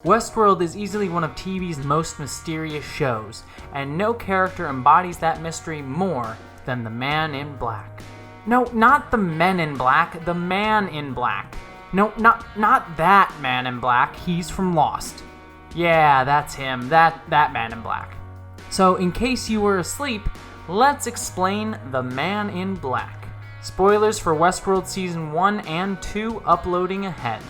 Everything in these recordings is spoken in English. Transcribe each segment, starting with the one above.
Westworld is easily one of TV's most mysterious shows, and no character embodies that mystery more than the Man in Black. No, not the Men in Black, the Man in Black. No, not that Man in Black, he's from Lost. Yeah, that's him, that Man in Black. So, in case you were asleep, let's explain the Man in Black. Spoilers for Westworld Season 1 and 2 uploading ahead.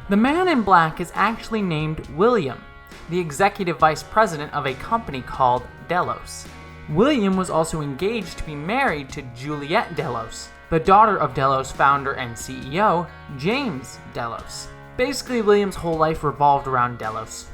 The Man in Black is actually named William, the executive vice president of a company called Delos. William was also engaged to be married to Juliette Delos, the daughter of Delos founder and CEO, James Delos. Basically, William's whole life revolved around Delos.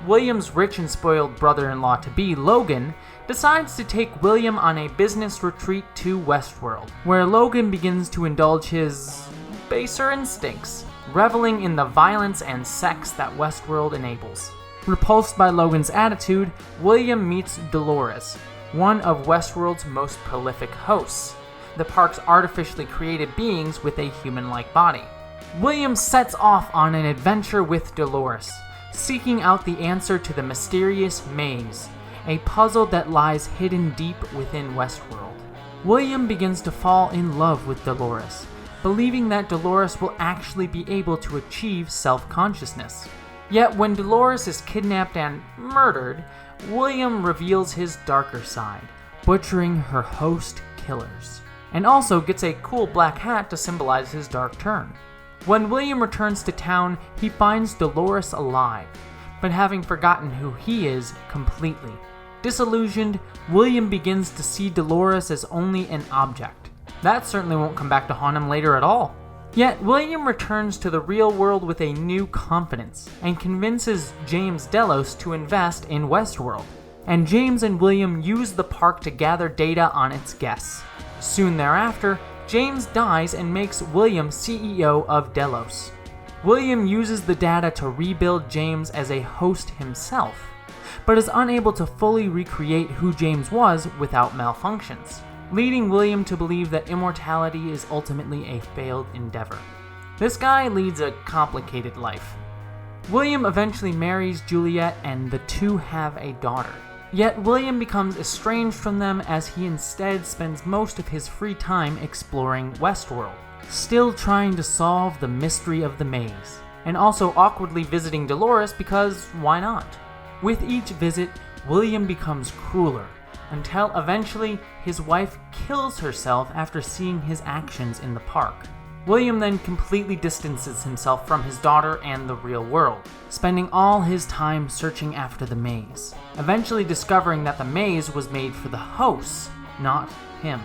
William's rich and spoiled brother-in-law-to-be, Logan, decides to take William on a business retreat to Westworld, where Logan begins to indulge his baser instincts, reveling in the violence and sex that Westworld enables. Repulsed by Logan's attitude, William meets Dolores, one of Westworld's most prolific hosts, the park's artificially created beings with a human-like body. William sets off on an adventure with Dolores, seeking out the answer to the mysterious maze, a puzzle that lies hidden deep within Westworld. William begins to fall in love with Dolores, believing that Dolores will actually be able to achieve self-consciousness. Yet when Dolores is kidnapped and murdered, William reveals his darker side, butchering her host killers, and also gets a cool black hat to symbolize his dark turn. When William returns to town, he finds Dolores alive, but having forgotten who he is completely. Disillusioned, William begins to see Dolores as only an object. That certainly won't come back to haunt him later at all. Yet, William returns to the real world with a new confidence, and convinces James Delos to invest in Westworld. And James and William use the park to gather data on its guests. Soon thereafter, James dies and makes William CEO of Delos. William uses the data to rebuild James as a host himself, but is unable to fully recreate who James was without malfunctions, leading William to believe that immortality is ultimately a failed endeavor. This guy leads a complicated life. William eventually marries Juliette and the two have a daughter. Yet William becomes estranged from them as he instead spends most of his free time exploring Westworld, still trying to solve the mystery of the maze, and also awkwardly visiting Dolores because why not? With each visit, William becomes crueler, until eventually his wife kills herself after seeing his actions in the park. William then completely distances himself from his daughter and the real world, spending all his time searching after the maze, eventually discovering that the maze was made for the hosts, not him.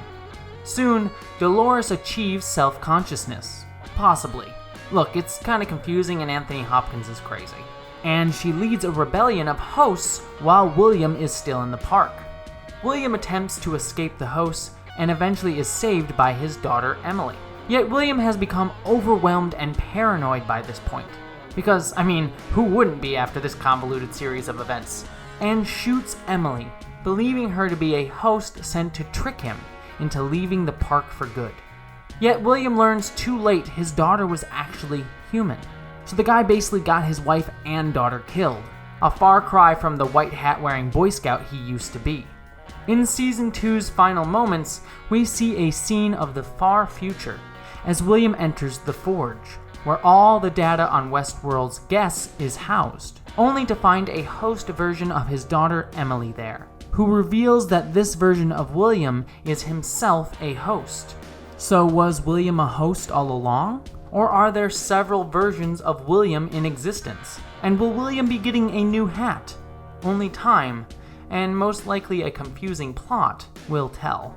Soon, Dolores achieves self-consciousness. Possibly. Look, it's kinda confusing and Anthony Hopkins is crazy. And she leads a rebellion of hosts while William is still in the park. William attempts to escape the hosts and eventually is saved by his daughter Emily. Yet William has become overwhelmed and paranoid by this point. Because, who wouldn't be after this convoluted series of events? And shoots Emily, believing her to be a host sent to trick him into leaving the park for good. Yet William learns too late his daughter was actually human. So the guy basically got his wife and daughter killed, a far cry from the white hat wearing Boy Scout he used to be. In Season 2's final moments, we see a scene of the far future as William enters the Forge, where all the data on Westworld's guests is housed, only to find a host version of his daughter Emily there, who reveals that this version of William is himself a host. So was William a host all along? Or are there several versions of William in existence? And will William be getting a new hat? Only time, and most likely a confusing plot, will tell.